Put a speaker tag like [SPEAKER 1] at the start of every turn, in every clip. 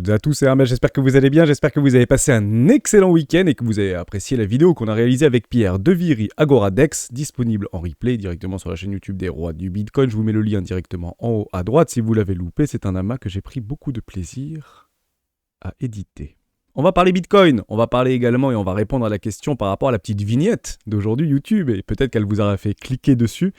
[SPEAKER 1] toutes et à tous, c'est Hermès, j'espère que vous allez bien, j'espère que vous avez passé un excellent week-end et que vous avez apprécié la vidéo qu'on a réalisée avec Pierre Deviry Agoradex, disponible en replay directement sur la chaîne YouTube des Rois du Bitcoin. Je vous mets le lien directement en haut à droite si vous l'avez loupé, c'est un amas que j'ai pris beaucoup de plaisir à éditer. On va parler Bitcoin, on va parler également et on va répondre à la question par rapport à la petite vignette d'aujourd'hui YouTube et peut-être qu'elle vous aura fait cliquer dessus.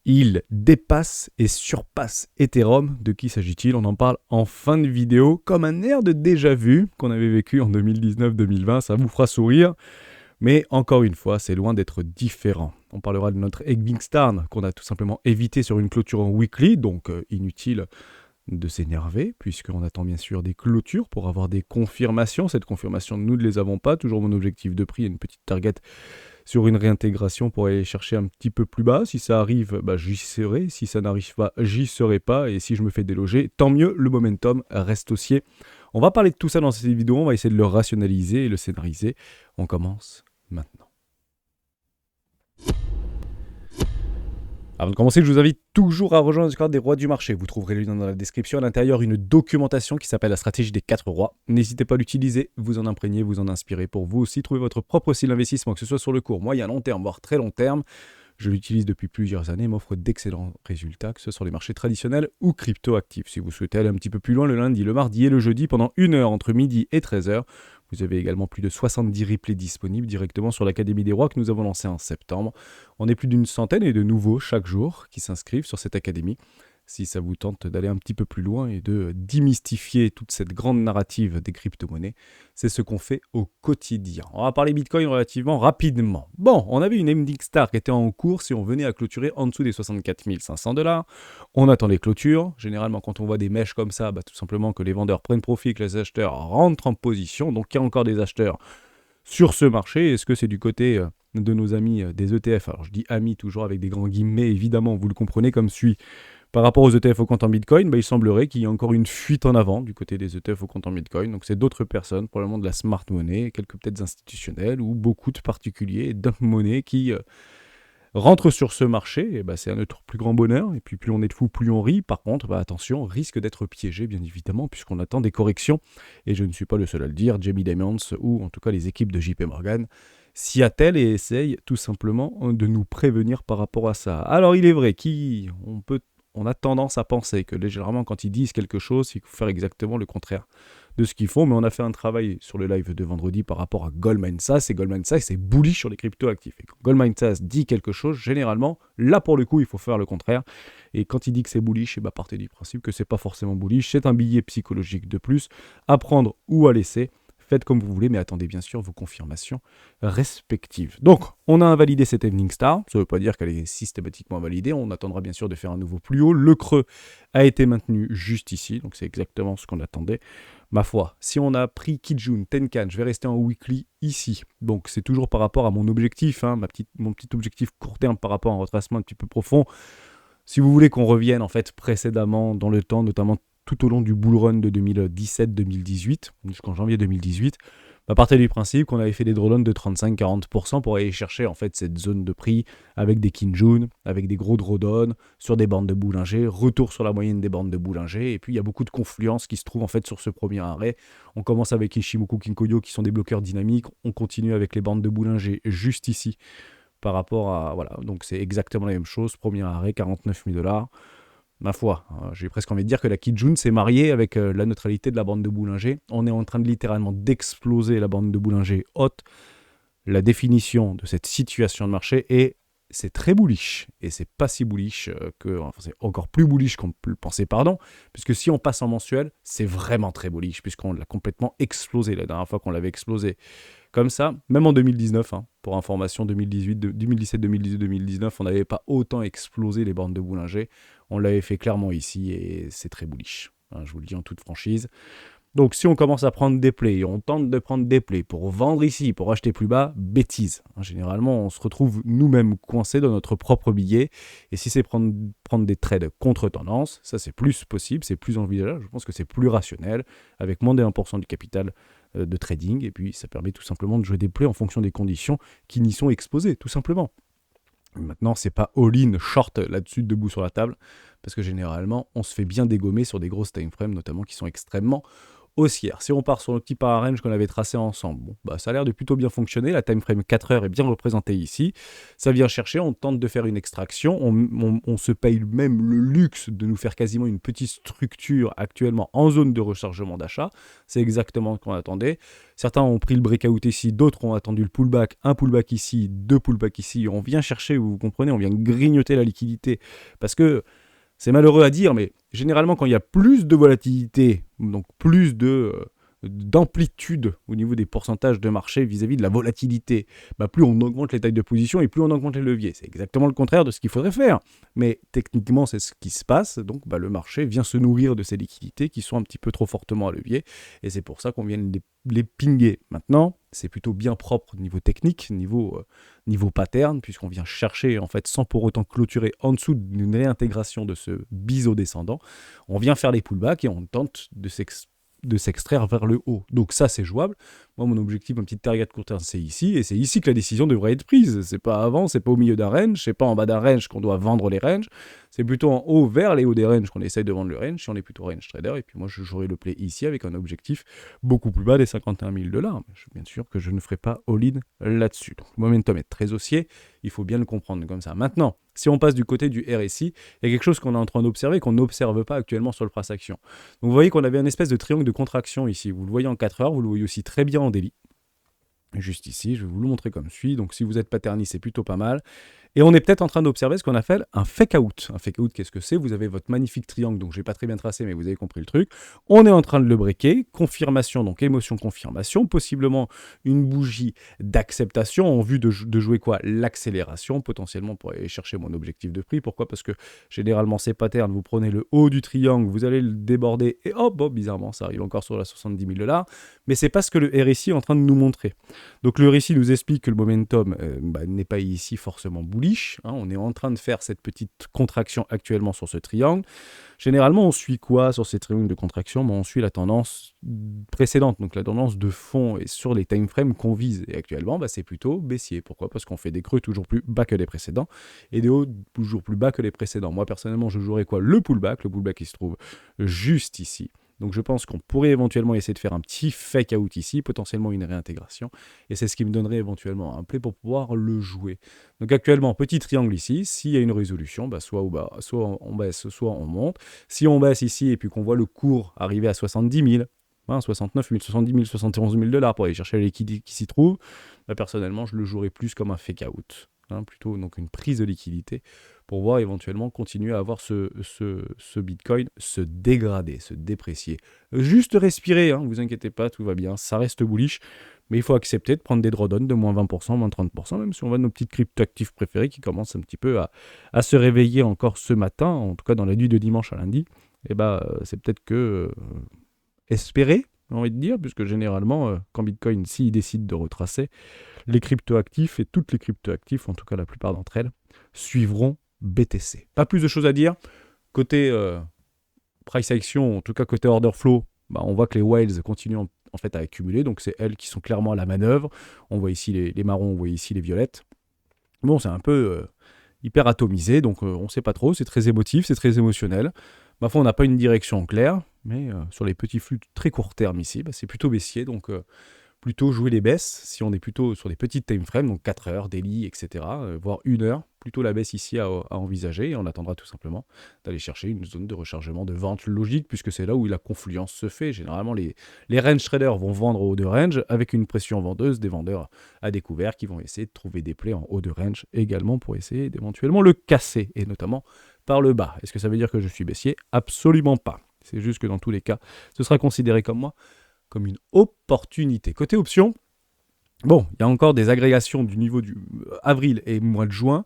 [SPEAKER 1] Il dépasse et surpasse Ethereum. De qui s'agit-il? On en parle en fin de vidéo, comme un air de déjà-vu qu'on avait vécu en 2019-2020. Ça vous fera sourire, mais encore une fois, c'est loin d'être différent. On parlera de notre Egging Star qu'on a tout simplement évité sur une clôture en weekly, donc inutile de s'énerver, puisqu'on attend bien sûr des clôtures pour avoir des confirmations. Cette confirmation, nous ne les avons pas. Toujours mon objectif de prix et une petite target sur une réintégration pour aller chercher un petit peu plus bas. Si ça arrive, j'y serai. Si ça n'arrive pas, j'y serai pas. Et si je me fais déloger, tant mieux, le momentum reste haussier. On va parler de tout ça dans cette vidéo. On va essayer de le rationaliser et le scénariser. On commence maintenant. Avant de commencer, je vous invite toujours à rejoindre le Discord des Rois du Marché. Vous trouverez le lien dans la description. À l'intérieur, une documentation qui s'appelle la stratégie des 4 rois. N'hésitez pas à l'utiliser, vous en imprégner, vous en inspirer pour vous aussi trouver votre propre style d'investissement, que ce soit sur le court, moyen, long terme, voire très long terme. Je l'utilise depuis plusieurs années et m'offre d'excellents résultats, que ce soit sur les marchés traditionnels ou crypto-actifs. Si vous souhaitez aller un petit peu plus loin, le lundi, le mardi et le jeudi, pendant 1 heure entre midi et 13h, vous avez également plus de 70 replays disponibles directement sur l'Académie des Rois que nous avons lancée en septembre. On est plus d'une centaine et de nouveaux chaque jour qui s'inscrivent sur cette académie. Si ça vous tente d'aller un petit peu plus loin et de démystifier toute cette grande narrative des crypto-monnaies, c'est ce qu'on fait au quotidien. On va parler Bitcoin relativement rapidement. Bon, on avait une Ending Star qui était en cours si on venait à clôturer en dessous des 64 500$. On attend les clôtures. Généralement, quand on voit des mèches comme ça, tout simplement que les vendeurs prennent profit, que les acheteurs rentrent en position. Donc, il y a encore des acheteurs sur ce marché. Est-ce que c'est du côté de nos amis des ETF? Alors, je dis amis toujours avec des grands guillemets, évidemment, vous le comprenez comme suit. Par rapport aux ETF au compte en Bitcoin, il semblerait qu'il y ait encore une fuite en avant du côté des ETF au compte en Bitcoin. Donc c'est d'autres personnes, probablement de la smart money, quelques peut-être institutionnels ou beaucoup de particuliers et dump money qui rentrent sur ce marché. Et c'est à notre plus grand bonheur. Et puis plus on est de fous, plus on rit. Par contre, attention, risque d'être piégé bien évidemment puisqu'on attend des corrections. Et je ne suis pas le seul à le dire. Jamie Dimons ou en tout cas les équipes de JP Morgan s'y attellent et essayent tout simplement de nous prévenir par rapport à ça. Alors il est vrai on a tendance à penser que légèrement, quand ils disent quelque chose, il faut faire exactement le contraire de ce qu'ils font. Mais on a fait un travail sur le live de vendredi par rapport à Goldman Sachs. Et Goldman Sachs, c'est bullish sur les crypto-actifs. Et quand Goldman Sachs dit quelque chose, généralement, là, pour le coup, il faut faire le contraire. Et quand il dit que c'est bullish, partez du principe que c'est pas forcément bullish. C'est un billet psychologique de plus à prendre ou à laisser. Faites comme vous voulez, mais attendez bien sûr vos confirmations respectives. Donc, on a invalidé cette Evening Star. Ça ne veut pas dire qu'elle est systématiquement invalidée. On attendra bien sûr de faire un nouveau plus haut. Le creux a été maintenu juste ici. Donc, c'est exactement ce qu'on attendait. Ma foi, si on a pris Kijun, Tenkan, je vais rester en weekly ici. Donc, c'est toujours par rapport à mon objectif, mon petit objectif court terme par rapport à un retracement un petit peu profond. Si vous voulez qu'on revienne en fait précédemment dans le temps, notamment tout au long du bull run de 2017-2018, jusqu'en janvier 2018, partez du principe qu'on avait fait des drawdowns de 35-40% pour aller chercher en fait cette zone de prix avec des Kinjun, avec des gros drawdowns sur des bandes de Bollinger, retour sur la moyenne des bandes de Bollinger, et puis il y a beaucoup de confluences qui se trouvent en fait sur ce premier arrêt. On commence avec Ishimoku Kinkoyo qui sont des bloqueurs dynamiques, on continue avec les bandes de Bollinger juste ici par rapport à, voilà, donc c'est exactement la même chose, premier arrêt, 49 000$. Ma foi, j'ai presque envie de dire que la Kijun s'est mariée avec la neutralité de la bande de Bollinger. On est en train de littéralement d'exploser la bande de Bollinger haute. La définition de cette situation de marché est c'est très bullish. Et c'est pas si bullish c'est encore plus bullish qu'on peut le penser, puisque si on passe en mensuel, c'est vraiment très bullish, puisqu'on l'a complètement explosé. La dernière fois qu'on l'avait explosé comme ça, même en 2019, pour information, 2017, 2018, 2019, on n'avait pas autant explosé les bandes de Bollinger. On l'avait fait clairement ici et c'est très bullish. Je vous le dis en toute franchise. Donc si on commence à prendre des plays, on tente de prendre des plays pour vendre ici, pour acheter plus bas, bêtise. Généralement, on se retrouve nous-mêmes coincés dans notre propre billet. Et si c'est prendre des trades contre-tendance, ça c'est plus possible, c'est plus envisageable. Je pense que c'est plus rationnel, avec moins de 1% du capital de trading. Et puis ça permet tout simplement de jouer des plays en fonction des conditions qui n'y sont exposées, tout simplement. Maintenant, c'est pas all-in short là-dessus, debout sur la table, parce que généralement, on se fait bien dégommer sur des grosses time frames, notamment qui sont extrêmement haussière. Si on part sur le petit pararange qu'on avait tracé ensemble, bon, bah, ça a l'air de plutôt bien fonctionner. La time frame 4 heures est bien représentée ici. Ça vient chercher, on tente de faire une extraction. On se paye même le luxe de nous faire quasiment une petite structure actuellement en zone de rechargement d'achat. C'est exactement ce qu'on attendait. Certains ont pris le breakout ici, d'autres ont attendu le pullback. Un pullback ici, deux pullbacks ici. On vient chercher, vous comprenez, on vient grignoter la liquidité. Parce que c'est malheureux à dire, mais généralement, quand il y a plus de volatilité, donc plus d'amplitude au niveau des pourcentages de marché vis-à-vis de la volatilité, bah plus on augmente les tailles de position et plus on augmente les leviers. C'est exactement le contraire de ce qu'il faudrait faire. Mais techniquement, c'est ce qui se passe. Donc bah, le marché vient se nourrir de ces liquidités qui sont un petit peu trop fortement à levier. Et c'est pour ça qu'on vient les pinguer. Maintenant, c'est plutôt bien propre au niveau technique, niveau pattern, puisqu'on vient chercher, en fait, sans pour autant clôturer en dessous d'une réintégration de ce biseau descendant, on vient faire les pullbacks et on tente de s'extraire vers le haut. Donc ça, c'est jouable. Moi, mon objectif, ma petite target court terme, c'est ici, et c'est ici que la décision devrait être prise. C'est pas avant, c'est pas au milieu d'un range, c'est pas en bas d'un range qu'on doit vendre les ranges, c'est plutôt en haut vers les hauts des ranges qu'on essaye de vendre le range, si on est plutôt range trader, et puis moi, je jouerai le play ici avec un objectif beaucoup plus bas des 51 000 $. Je suis bien sûr que je ne ferai pas all-in là-dessus. Donc, le momentum est très haussier, il faut bien le comprendre comme ça. Maintenant, si on passe du côté du RSI, il y a quelque chose qu'on est en train d'observer qu'on n'observe pas actuellement sur le price action. Donc vous voyez qu'on avait une espèce de triangle de contraction ici. Vous le voyez en 4 heures, vous le voyez aussi très bien en daily. Juste ici, je vais vous le montrer comme suit. Donc si vous êtes patterniste, c'est plutôt pas mal. Et on est peut-être en train d'observer ce qu'on appelle un fake out. Un fake out, qu'est-ce que c'est? Vous avez votre magnifique triangle, donc je n'ai pas très bien tracé, mais vous avez compris le truc. On est en train de le breaker. Confirmation, donc émotion, confirmation. Possiblement une bougie d'acceptation en vue de jouer quoi? L'accélération, potentiellement pour aller chercher mon objectif de prix. Pourquoi? Parce que généralement, ces patterns, vous prenez le haut du triangle, vous allez le déborder et hop, bizarrement, ça arrive encore sur la 70 000 $. Mais c'est pas ce que le RSI est en train de nous montrer. Donc le RSI nous explique que le momentum n'est pas ici forcément bullish. On est en train de faire cette petite contraction actuellement sur ce triangle. Généralement, on suit quoi sur ces triangles de contraction? On suit la tendance précédente, donc la tendance de fond et sur les time frames qu'on vise. Et actuellement, c'est plutôt baissier. Pourquoi? Parce qu'on fait des creux toujours plus bas que les précédents et des hauts toujours plus bas que les précédents. Moi, personnellement, je jouerais quoi? Le pullback qui se trouve juste ici. Donc je pense qu'on pourrait éventuellement essayer de faire un petit fake out ici, potentiellement une réintégration, et c'est ce qui me donnerait éventuellement un play pour pouvoir le jouer. Donc actuellement, petit triangle ici, s'il y a une résolution, soit au bas, soit on baisse, soit on monte. Si on baisse ici et puis qu'on voit le cours arriver à 70 000, 69 000, 70 000, 71 000 $ pour aller chercher la liquidité qui s'y trouve, personnellement, je le jouerais plus comme un fake out. Plutôt donc une prise de liquidité pour voir éventuellement continuer à avoir ce Bitcoin se dégrader, se déprécier. Juste respirer, vous inquiétez pas, tout va bien, ça reste bullish, mais il faut accepter de prendre des drawdowns de moins 20%, moins 30%, même si on va de nos petites cryptoactifs préférés qui commencent un petit peu à se réveiller encore ce matin, en tout cas dans la nuit de dimanche à lundi, et c'est peut-être que espérer, j'ai envie de dire, puisque généralement, quand Bitcoin, s'il décide de retracer, les cryptoactifs et toutes les cryptoactifs, en tout cas la plupart d'entre elles, suivront BTC. Pas plus de choses à dire. Côté price action, en tout cas côté order flow, on voit que les whales continuent en fait à accumuler, donc c'est elles qui sont clairement à la manœuvre. On voit ici les marrons, on voit ici les violettes. Bon, c'est un peu hyper atomisé, donc on ne sait pas trop, c'est très émotif, c'est très émotionnel. Ma foi, on n'a pas une direction claire, mais sur les petits flux très court terme ici, c'est plutôt baissier, donc plutôt jouer les baisses, si on est plutôt sur des petites time frames, donc 4 heures, daily, etc., voire 1 heure, plutôt la baisse ici à envisager, et on attendra tout simplement d'aller chercher une zone de rechargement de vente logique, puisque c'est là où la confluence se fait. Généralement, les range traders vont vendre au haut de range, avec une pression vendeuse des vendeurs à découvert qui vont essayer de trouver des plays en haut de range également pour essayer d'éventuellement le casser, et notamment par le bas. Est-ce que ça veut dire que je suis baissier? Absolument pas. C'est juste que dans tous les cas, ce sera considéré comme une opportunité. Côté option, bon, il y a encore des agrégations du niveau du avril et mois de juin.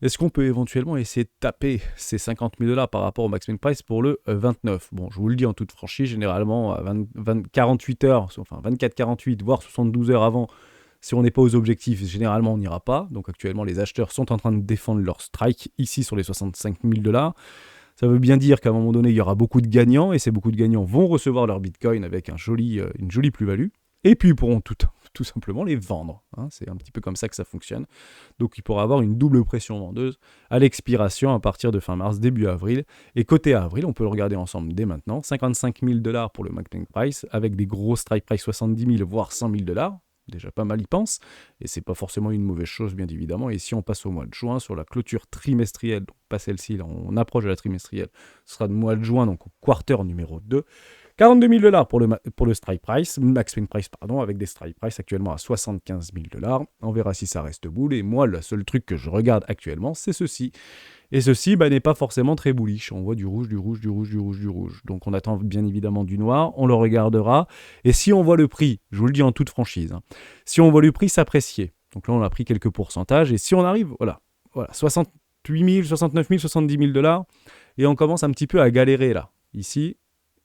[SPEAKER 1] Est-ce qu'on peut éventuellement essayer de taper ces 50 000 $ par rapport au maximum price pour le 29? Bon, je vous le dis en toute franchise, généralement à 48 heures, enfin 24-48, voire 72 heures avant, si on n'est pas aux objectifs, généralement on n'ira pas. Donc actuellement, les acheteurs sont en train de défendre leur strike ici sur les 65 000 $. Ça veut bien dire qu'à un moment donné, il y aura beaucoup de gagnants, et ces beaucoup de gagnants vont recevoir leur Bitcoin avec une jolie plus-value. Et puis ils pourront tout tout simplement les vendre. Hein. C'est un petit peu comme ça que ça fonctionne. Donc il pourra avoir une double pression vendeuse à l'expiration à partir de fin mars, début avril. Et côté avril, on peut le regarder ensemble dès maintenant, 55 000 $ pour le McClane Price, avec des gros strike price 70 000 voire 100 000 $. Déjà pas mal y pense, et c'est pas forcément une mauvaise chose bien évidemment. Et si on passe au mois de juin sur la clôture trimestrielle, donc pas celle-ci, là on approche de la trimestrielle, ce sera le mois de juin, donc au quarter numéro 2, 42 000 $ pour le strike price, McSwing price pardon, avec des strike price actuellement à 75 000 $. On verra si ça reste boule, et moi le seul truc que je regarde actuellement c'est ceci. Et ceci n'est pas forcément très bullish. On voit du rouge, du rouge, du rouge, du rouge, du rouge. Donc on attend bien évidemment du noir, on le regardera. Et si on voit le prix, je vous le dis en toute franchise, hein, si on voit le prix s'apprécier, donc là on a pris quelques pourcentages, et si on arrive, voilà 68 000, 69 000, 70 000 $, et on commence un petit peu à galérer là, ici,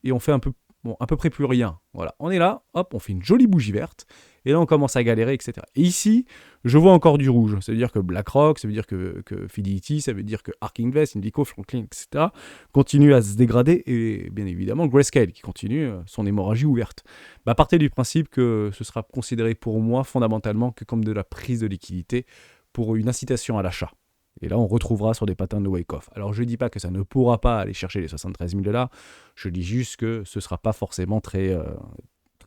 [SPEAKER 1] et on fait à peu près plus rien. Voilà, on est là, hop, on fait une jolie bougie verte, et là on commence à galérer, etc. Et ici, je vois encore du rouge. Ça veut dire que BlackRock, ça veut dire que Fidelity, ça veut dire que Ark Invest, Indico, Franklin, etc. continuent à se dégrader, et bien évidemment Grayscale qui continue son hémorragie ouverte. Partez du principe que ce sera considéré pour moi fondamentalement que comme de la prise de liquidité pour une incitation à l'achat. Et là, on retrouvera sur des patterns de wake-off. Alors, je ne dis pas que ça ne pourra pas aller chercher les 73 000 $. Je dis juste que ce ne sera pas forcément très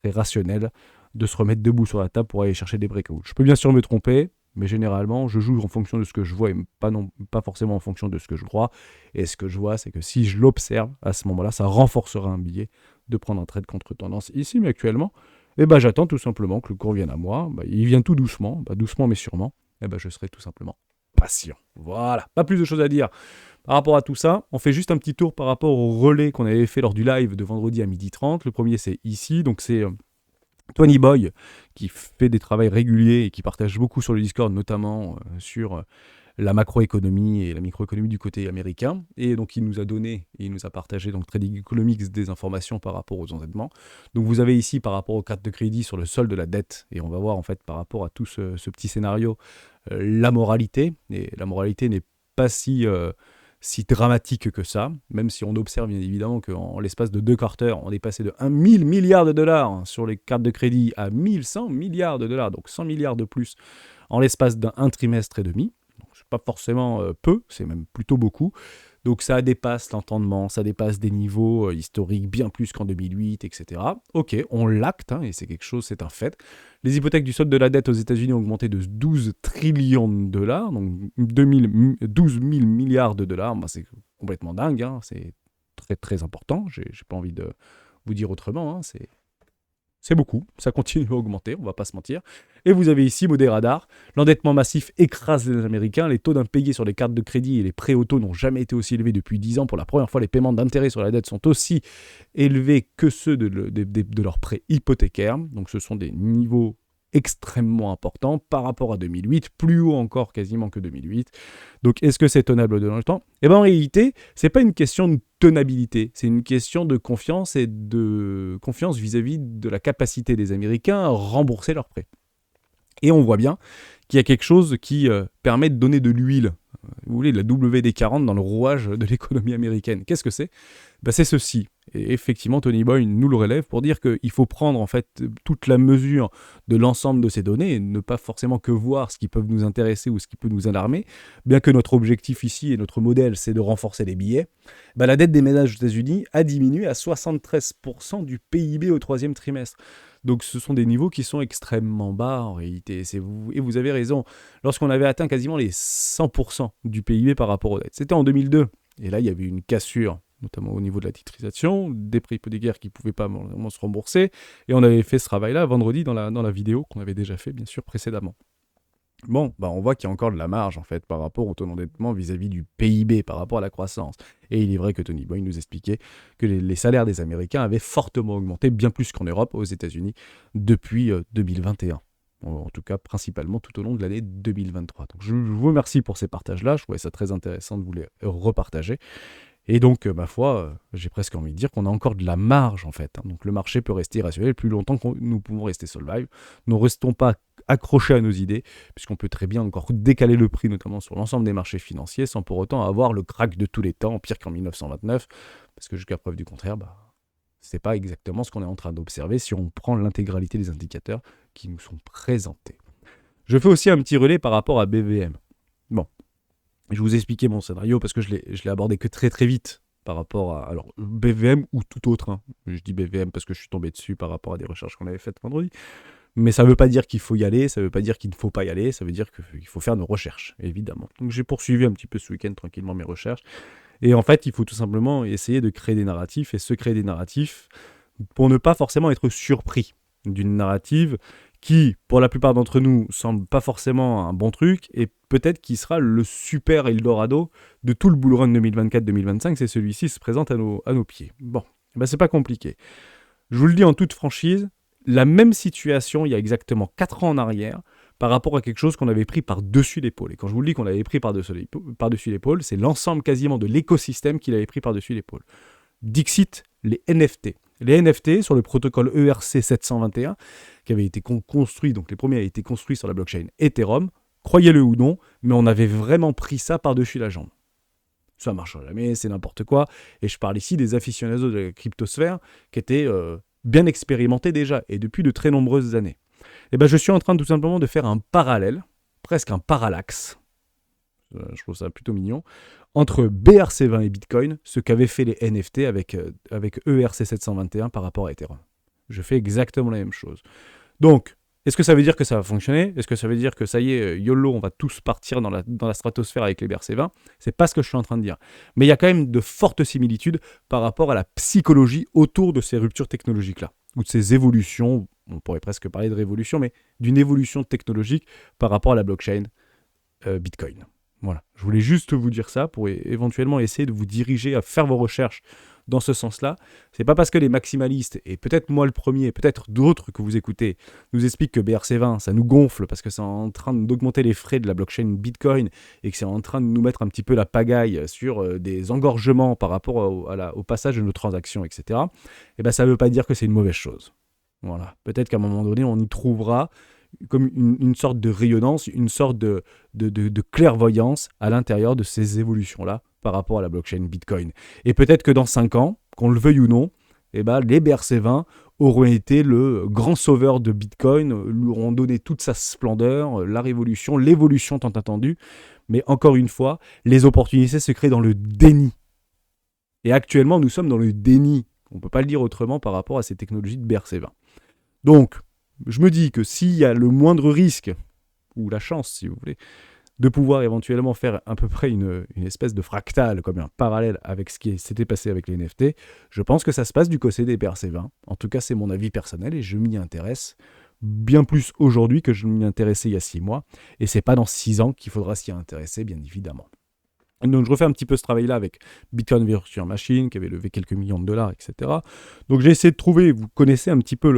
[SPEAKER 1] rationnel de se remettre debout sur la table pour aller chercher des breakouts. Je peux bien sûr me tromper, mais généralement, je joue en fonction de ce que je vois et pas forcément en fonction de ce que je crois. Et ce que je vois, c'est que si je l'observe, à ce moment-là, ça renforcera un billet de prendre un trade contre tendance ici. Mais actuellement, j'attends tout simplement que le cours vienne à moi. Il vient tout doucement, doucement mais sûrement. Je serai tout simplement patient. Voilà, pas plus de choses à dire par rapport à tout ça. On fait juste un petit tour par rapport au relais qu'on avait fait lors du live de vendredi à 12h30. Le premier, c'est ici, donc c'est Tony Boy qui fait des travaux réguliers et qui partage beaucoup sur le Discord, notamment sur la macroéconomie et la microéconomie du côté américain. Et donc il nous a partagé donc Trading Economics des informations par rapport aux endettements. Donc vous avez ici par rapport aux cartes de crédit sur le solde de la dette, et on va voir en fait par rapport à tout ce petit scénario la moralité. Et la moralité n'est pas si dramatique que ça, même si on observe bien évidemment qu'en l'espace de 2 quarters, on est passé de 1 000 milliards de dollars sur les cartes de crédit à 1100 milliards de dollars, donc 100 milliards de plus en l'espace d'un trimestre et demi. Donc c'est pas forcément peu, c'est même plutôt beaucoup. Donc ça dépasse l'entendement, ça dépasse des niveaux historiques bien plus qu'en 2008, etc. Ok, on l'acte, hein, et c'est quelque chose, c'est un fait. Les hypothèques du solde de la dette aux États-Unis ont augmenté de 12 trillions de dollars, donc 12 000 milliards de dollars. C'est complètement dingue, hein, c'est très très important. J'ai pas envie de vous dire autrement, hein, c'est beaucoup, ça continue à augmenter, on va pas se mentir. Et vous avez ici Moderadar, l'endettement massif écrase les Américains, les taux d'impayés sur les cartes de crédit et les prêts auto n'ont jamais été aussi élevés depuis 10 ans. Pour la première fois, les paiements d'intérêt sur la dette sont aussi élevés que ceux de leurs prêts hypothécaires. Donc ce sont des niveaux extrêmement importants par rapport à 2008, plus haut encore quasiment que 2008. Donc est-ce que c'est tenable dans le temps ? En réalité, c'est pas une question de tenabilité, c'est une question de confiance et de confiance vis-à-vis de la capacité des Américains à rembourser leurs prêts. Et on voit bien qu'il y a quelque chose qui permet de donner de l'huile, vous voulez, de la WD-40 dans le rouage de l'économie américaine. Qu'est-ce que c'est ? C'est ceci. Et effectivement, Tony Boy nous le relève pour dire qu'il faut prendre en fait toute la mesure de l'ensemble de ces données et ne pas forcément que voir ce qui peut nous intéresser ou ce qui peut nous alarmer. Bien que notre objectif ici et notre modèle, c'est de renforcer les billets, la dette des ménages aux États-Unis a diminué à 73% du PIB au 3e trimestre. Donc ce sont des niveaux qui sont extrêmement bas en réalité. Et vous avez raison, lorsqu'on avait atteint quasiment les 100% du PIB par rapport aux dettes. C'était en 2002. Et là, il y avait une cassure, notamment au niveau de la titrisation, des prêts hypothécaires qui ne pouvaient pas vraiment se rembourser. Et on avait fait ce travail-là vendredi dans la vidéo qu'on avait déjà fait, bien sûr, précédemment. Bon, on voit qu'il y a encore de la marge, en fait, par rapport au taux d'endettement vis-à-vis du PIB, par rapport à la croissance. Et il est vrai que Tony Boy nous expliquait que les salaires des Américains avaient fortement augmenté, bien plus qu'en Europe, aux États-Unis, depuis 2021. En tout cas, principalement tout au long de l'année 2023. Donc, je vous remercie pour ces partages-là. Je trouvais ça très intéressant de vous les repartager. Et donc, ma foi, j'ai presque envie de dire qu'on a encore de la marge, en fait. Donc, le marché peut rester irrationnel plus longtemps que nous pouvons rester survive. Ne restons pas accrochés à nos idées, puisqu'on peut très bien encore décaler le prix, notamment sur l'ensemble des marchés financiers, sans pour autant avoir le crack de tous les temps, pire qu'en 1929, parce que jusqu'à preuve du contraire, C'est pas exactement ce qu'on est en train d'observer si on prend l'intégralité des indicateurs qui nous sont présentés. Je fais aussi un petit relais par rapport à BVM. Bon, je vais vous expliquer mon scénario parce que je l'ai abordé que très très vite par rapport à alors, BVM ou tout autre. Hein. Je dis BVM parce que je suis tombé dessus par rapport à des recherches qu'on avait faites vendredi. Mais ça ne veut pas dire qu'il faut y aller, ça ne veut pas dire qu'il ne faut pas y aller, ça veut dire qu'il faut faire nos recherches, évidemment. Donc j'ai poursuivi un petit peu ce week-end tranquillement mes recherches. Et en fait, il faut tout simplement essayer de créer des narratifs et se créer des narratifs pour ne pas forcément être surpris d'une narrative qui, pour la plupart d'entre nous, semble pas forcément un bon truc et peut-être qui sera le super Eldorado de tout le bull run 2024-2025, c'est celui-ci se présente à nos pieds. Bon, ben c'est pas compliqué. Je vous le dis en toute franchise, la même situation il y a exactement 4 ans en arrière par rapport à quelque chose qu'on avait pris par-dessus l'épaule. Et quand je vous le dis qu'on l'avait pris par-dessus l'épaule, c'est l'ensemble quasiment de l'écosystème qu'il avait pris par-dessus l'épaule. Dixit, les NFT. Les NFT sur le protocole ERC 721 qui avait été construit, donc les premiers avaient été construits sur la blockchain Ethereum, croyez-le ou non, mais on avait vraiment pris ça par-dessus la jambe. Ça ne marchera jamais, c'est n'importe quoi. Et je parle ici des aficionados de la cryptosphère qui étaient bien expérimentés déjà et depuis de très nombreuses années. Et ben, je suis en train tout simplement de faire un parallèle, presque un parallaxe, je trouve ça plutôt mignon, entre BRC20 et Bitcoin, ce qu'avaient fait les NFT avec ERC 721 par rapport à Ethereum. Je fais exactement la même chose. Donc, est-ce que ça veut dire que ça va fonctionner ? Est-ce que ça veut dire que ça y est, YOLO, on va tous partir dans la stratosphère avec les BRC20 ? C'est pas ce que je suis en train de dire. Mais il y a quand même de fortes similitudes par rapport à la psychologie autour de ces ruptures technologiques-là, ou de ces évolutions, on pourrait presque parler de révolution, mais d'une évolution technologique par rapport à la blockchain Bitcoin. Voilà, je voulais juste vous dire ça pour éventuellement essayer de vous diriger à faire vos recherches dans ce sens-là. C'est pas parce que les maximalistes, et peut-être moi le premier, peut-être d'autres que vous écoutez, nous expliquent que BRC20, ça nous gonfle parce que c'est en train d'augmenter les frais de la blockchain Bitcoin et que c'est en train de nous mettre un petit peu la pagaille sur des engorgements par rapport au passage de nos transactions, etc. Et ben ça veut pas dire que c'est une mauvaise chose. Voilà, peut-être qu'à un moment donné, on y trouvera comme une sorte de rayonnance, une sorte de clairvoyance à l'intérieur de ces évolutions-là par rapport à la blockchain Bitcoin. Et peut-être que dans 5 ans, qu'on le veuille ou non, eh ben, les BRC20 auront été le grand sauveur de Bitcoin, lui auront donné toute sa splendeur, la révolution, l'évolution tant attendue. Mais encore une fois, les opportunités se créent dans le déni. Et actuellement, nous sommes dans le déni. On ne peut pas le dire autrement par rapport à ces technologies de BRC20. Donc, je me dis que s'il y a le moindre risque, ou la chance si vous voulez, de pouvoir éventuellement faire à peu près une espèce de fractal, comme un parallèle avec ce qui s'était passé avec les NFT, je pense que ça se passe du côté des BRC20. En tout cas, c'est mon avis personnel et je m'y intéresse bien plus aujourd'hui que je m'y intéressais il y a 6 mois. Et c'est pas dans 6 ans qu'il faudra s'y intéresser, bien évidemment. Donc je refais un petit peu ce travail-là avec Bitcoin Virtual Machine, qui avait levé quelques millions de dollars, etc. Donc j'ai essayé de trouver, vous connaissez un petit peu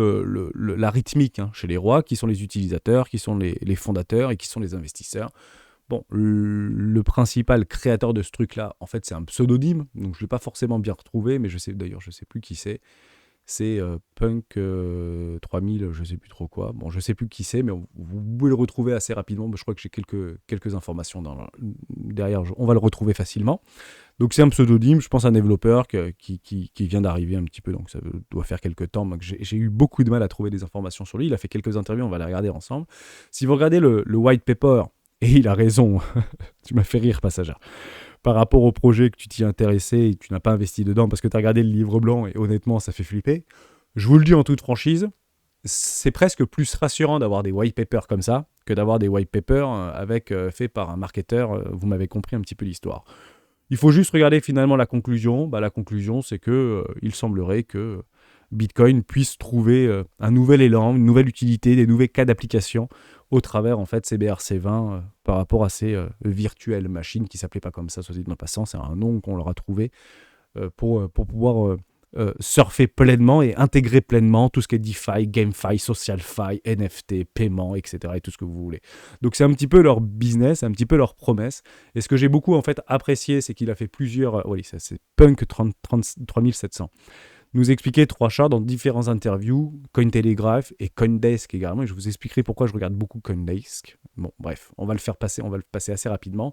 [SPEAKER 1] la rythmique chez les rois, qui sont les utilisateurs, qui sont les fondateurs et qui sont les investisseurs. Bon, le principal créateur de ce truc-là, en fait, c'est un pseudonyme, donc je ne l'ai pas forcément bien retrouvé, mais je sais plus qui c'est. C'est Punk 3000, je ne sais plus trop quoi. Bon, je ne sais plus qui c'est, mais vous pouvez le retrouver assez rapidement. Je crois que j'ai quelques informations derrière. On va le retrouver facilement. Donc c'est un pseudonyme, je pense un développeur qui vient d'arriver un petit peu, donc ça doit faire quelques temps. Donc j'ai eu beaucoup de mal à trouver des informations sur lui. Il a fait quelques interviews, on va les regarder ensemble. Si vous regardez le white paper, et il a raison, tu m'as fait rire, passagère. Par rapport au projet que tu t'y intéressais et tu n'as pas investi dedans parce que tu as regardé le livre blanc et honnêtement, ça fait flipper. Je vous le dis en toute franchise, c'est presque plus rassurant d'avoir des white papers comme ça que d'avoir des white papers faits par un marketeur. Vous m'avez compris un petit peu l'histoire. Il faut juste regarder finalement la conclusion. La conclusion, c'est que il semblerait que Bitcoin puisse trouver un nouvel élan, une nouvelle utilité, des nouveaux cas d'application au travers en fait ces BRC20 par rapport à ces virtuelles machines qui ne s'appelaient pas comme ça, soit dit en passant, c'est un nom qu'on leur a trouvé pour pouvoir surfer pleinement et intégrer pleinement tout ce qui est DeFi, GameFi, SocialFi, NFT, paiement, etc. et tout ce que vous voulez. Donc c'est un petit peu leur business, un petit peu leur promesse. Et ce que j'ai beaucoup en fait apprécié, c'est qu'il a fait plusieurs... c'est Punk 3700. Nous expliquer 3 chats dans différentes interviews, Cointelegraph et Coindesk également, et je vous expliquerai pourquoi je regarde beaucoup Coindesk. Bon, bref, on va le passer assez rapidement.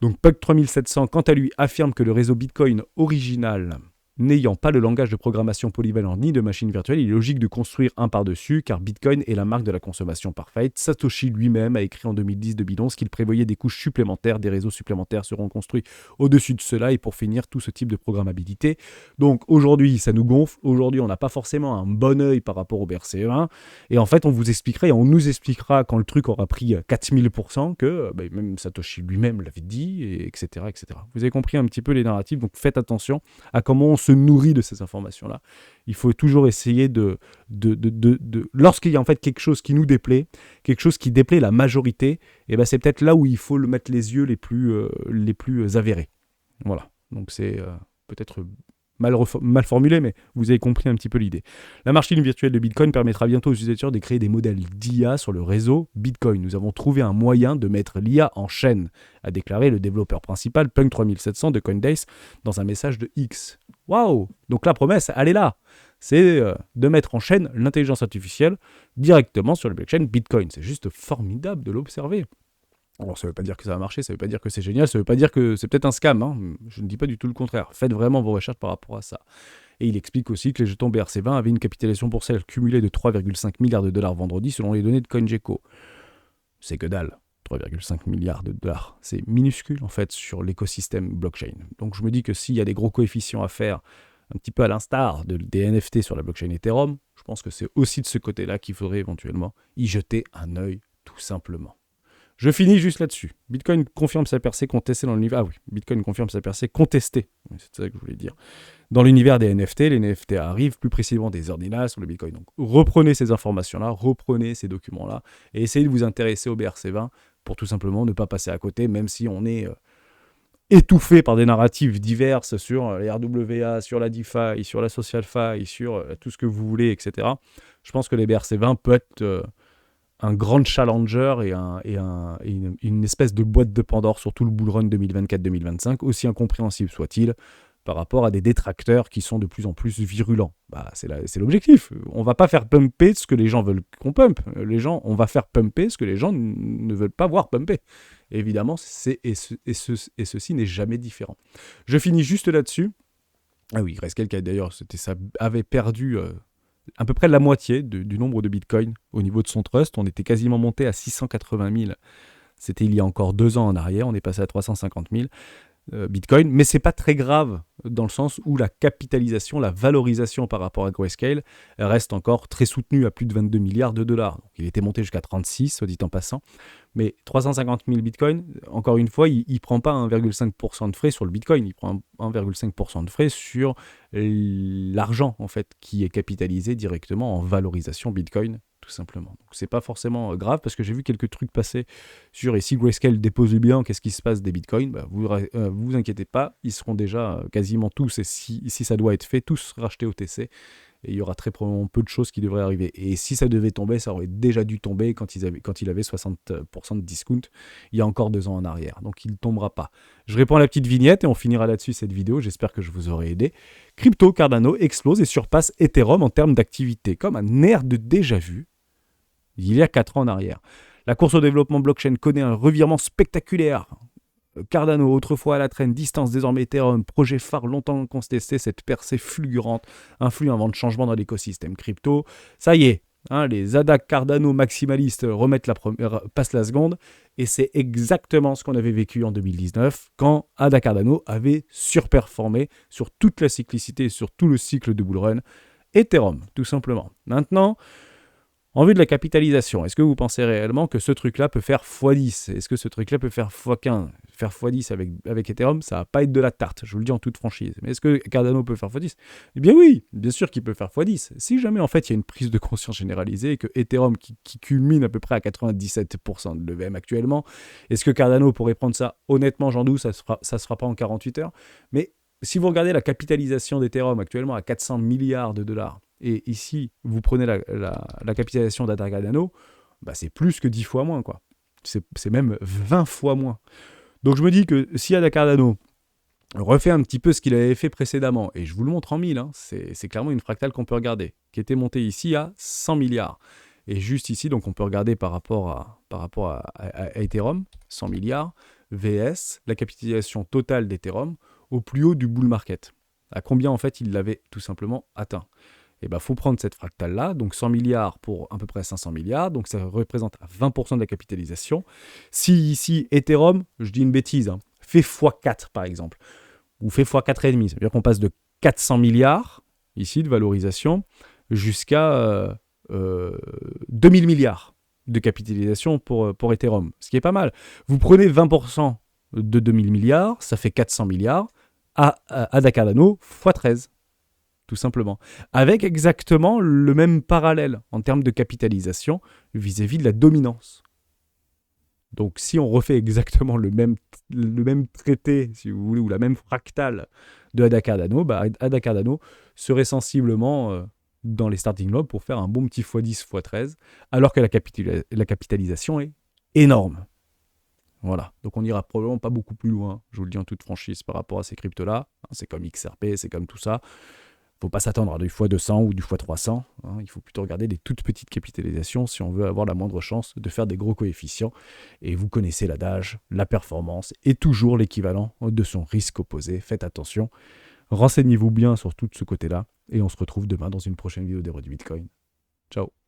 [SPEAKER 1] Donc Punk 3700, quant à lui, affirme que le réseau Bitcoin original N'ayant pas le langage de programmation polyvalent ni de machine virtuelle, il est logique de construire un par-dessus, car Bitcoin est la marque de la consommation parfaite. Satoshi lui-même a écrit en 2010-2011 qu'il prévoyait des couches supplémentaires, des réseaux supplémentaires seront construits au-dessus de cela, et pour finir, tout ce type de programmabilité. Donc aujourd'hui, ça nous gonfle. Aujourd'hui, on n'a pas forcément un bon œil par rapport au BRC20. Et en fait, on vous expliquera et on nous expliquera quand le truc aura pris 4000% que même Satoshi lui-même l'avait dit, et etc., etc. Vous avez compris un petit peu les narratifs, donc faites attention à comment on se nourrit de ces informations-là. Il faut toujours essayer lorsqu'il y a en fait quelque chose qui nous déplaît, quelque chose qui déplaît la majorité, et c'est peut-être là où il faut le mettre les yeux les plus avérés. Voilà, donc c'est peut-être mal formulé, mais vous avez compris un petit peu l'idée. La machine virtuelle de Bitcoin permettra bientôt aux utilisateurs de créer des modèles d'IA sur le réseau Bitcoin. Nous avons trouvé un moyen de mettre l'IA en chaîne, a déclaré le développeur principal Punk3700 de Coinbase dans un message de X. Waouh! Donc la promesse, elle est là. C'est de mettre en chaîne l'intelligence artificielle directement sur le blockchain Bitcoin. C'est juste formidable de l'observer. Alors ça ne veut pas dire que ça va marcher, ça ne veut pas dire que c'est génial, ça ne veut pas dire que c'est peut-être un scam, hein. Je ne dis pas du tout le contraire. Faites vraiment vos recherches par rapport à ça. Et il explique aussi que les jetons BRC20 avaient une capitalisation boursière cumulée de 3,5 milliards de dollars vendredi selon les données de CoinGecko. C'est que dalle, 3,5 milliards de dollars. C'est minuscule en fait sur l'écosystème blockchain. Donc je me dis que s'il y a des gros coefficients à faire, un petit peu à l'instar des NFT sur la blockchain Ethereum, je pense que c'est aussi de ce côté-là qu'il faudrait éventuellement y jeter un œil tout simplement. Je finis juste là-dessus. Bitcoin confirme sa percée contestée dans l'univers. Ah oui, Bitcoin confirme sa percée contestée. C'est ça que je voulais dire. Dans l'univers des NFT, les NFT arrivent, plus précisément des ordinals sur le Bitcoin. Donc reprenez ces informations-là, reprenez ces documents-là et essayez de vous intéresser au BRC20 pour tout simplement ne pas passer à côté, même si on est étouffé par des narratifs diverses sur les RWA, sur la DeFi, sur la Social Fi, sur tout ce que vous voulez, etc. Je pense que les BRC20 peut être un grand challenger et une espèce de boîte de Pandore sur tout le bull run 2024-2025, aussi incompréhensible soit-il, par rapport à des détracteurs qui sont de plus en plus virulents. C'est l'objectif. On va pas faire pumper ce que les gens veulent qu'on pump. On va faire pumper ce que les gens ne veulent pas voir pumper. Et évidemment, ceci n'est jamais différent. Je finis juste là-dessus. Ah oui, Grayscale qui d'ailleurs avait perdu à peu près la moitié du nombre de bitcoins au niveau de son trust. On était quasiment monté à 680 000. C'était il y a encore 2 ans en arrière. On est passé à 350 000 bitcoins. Mais c'est pas très grave dans le sens où la capitalisation, la valorisation par rapport à Grayscale reste encore très soutenue à plus de 22 milliards de dollars. Donc, il était monté jusqu'à 36, soit dit en passant. Mais 350 000 bitcoins, encore une fois, il ne prend pas 1,5% de frais sur le bitcoin, il prend 1,5% de frais sur l'argent en fait, qui est capitalisé directement en valorisation bitcoin, tout simplement. Donc c'est pas forcément grave, parce que j'ai vu quelques trucs passer sur, et si Grayscale dépose le bilan, qu'est-ce qui se passe des bitcoins? Vous inquiétez pas, ils seront déjà quasiment tous, et si ça doit être fait, tous rachetés au TC. Et il y aura très probablement peu de choses qui devraient arriver. Et si ça devait tomber, ça aurait déjà dû tomber quand il avait 60% de discount, il y a encore 2 ans en arrière. Donc il ne tombera pas. Je réponds à la petite vignette et on finira là-dessus cette vidéo. J'espère que je vous aurai aidé. Crypto, Cardano explose et surpasse Ethereum en termes d'activité, comme un air de déjà-vu il y a 4 ans en arrière. La course au développement blockchain connaît un revirement spectaculaire. Cardano, autrefois à la traîne, distance désormais Ethereum, projet phare longtemps contesté, cette percée fulgurante influe un vent de changement dans l'écosystème crypto. Ça y est, les ADA Cardano maximalistes passent la seconde, et c'est exactement ce qu'on avait vécu en 2019, quand ADA Cardano avait surperformé sur toute la cyclicité, sur tout le cycle de bull run, Ethereum, tout simplement. Maintenant, en vue de la capitalisation, est-ce que vous pensez réellement que ce truc-là peut faire x10? Est-ce que ce truc-là peut faire x15? Faire x10 avec Ethereum, ça va pas être de la tarte, je vous le dis en toute franchise. Mais est-ce que Cardano peut faire x10? Eh bien oui, bien sûr qu'il peut faire x10. Si jamais en fait il y a une prise de conscience généralisée et que Ethereum qui culmine à peu près à 97% de l'EVM actuellement, est-ce que Cardano pourrait prendre ça? Honnêtement, j'en doute, ça se fera pas en 48 heures. Mais si vous regardez la capitalisation d'Ethereum actuellement à 400 milliards de dollars, et ici, vous prenez la capitalisation d'ADA Cardano, c'est plus que 10 fois moins, quoi. C'est même 20 fois moins. Donc je me dis que si ADA Cardano refait un petit peu ce qu'il avait fait précédemment, et je vous le montre en 1000, c'est clairement une fractale qu'on peut regarder, qui était montée ici à 100 milliards. Et juste ici, donc on peut regarder par rapport à Ethereum, 100 milliards, VS, la capitalisation totale d'Ethereum, au plus haut du bull market. À combien en fait il l'avait tout simplement atteint. Et il faut prendre cette fractale-là, donc 100 milliards pour à peu près 500 milliards, donc ça représente 20% de la capitalisation. Si ici, Ethereum, je dis une bêtise, hein, fait x4 par exemple, ou fait x4,5, ça veut dire qu'on passe de 400 milliards, ici, de valorisation, jusqu'à 2000 milliards de capitalisation pour Ethereum, ce qui est pas mal. Vous prenez 20% de 2000 milliards, ça fait 400 milliards, à Cardano, x13. Tout simplement. Avec exactement le même parallèle en termes de capitalisation vis-à-vis de la dominance. Donc si on refait exactement le même traité, si vous voulez, ou la même fractale de Ada Cardano, Ada Cardano serait sensiblement dans les starting blocks pour faire un bon petit x10, x13, alors que la capitalisation est énorme. Voilà, donc on n'ira probablement pas beaucoup plus loin, je vous le dis en toute franchise, par rapport à ces cryptos-là. C'est comme XRP, c'est comme tout ça. Il ne faut pas s'attendre à du x200 ou du x300. Il faut plutôt regarder des toutes petites capitalisations si on veut avoir la moindre chance de faire des gros coefficients. Et vous connaissez l'adage, la performance est toujours l'équivalent de son risque opposé. Faites attention, renseignez-vous bien sur tout ce côté-là. Et on se retrouve demain dans une prochaine vidéo d'Héros du Bitcoin. Ciao.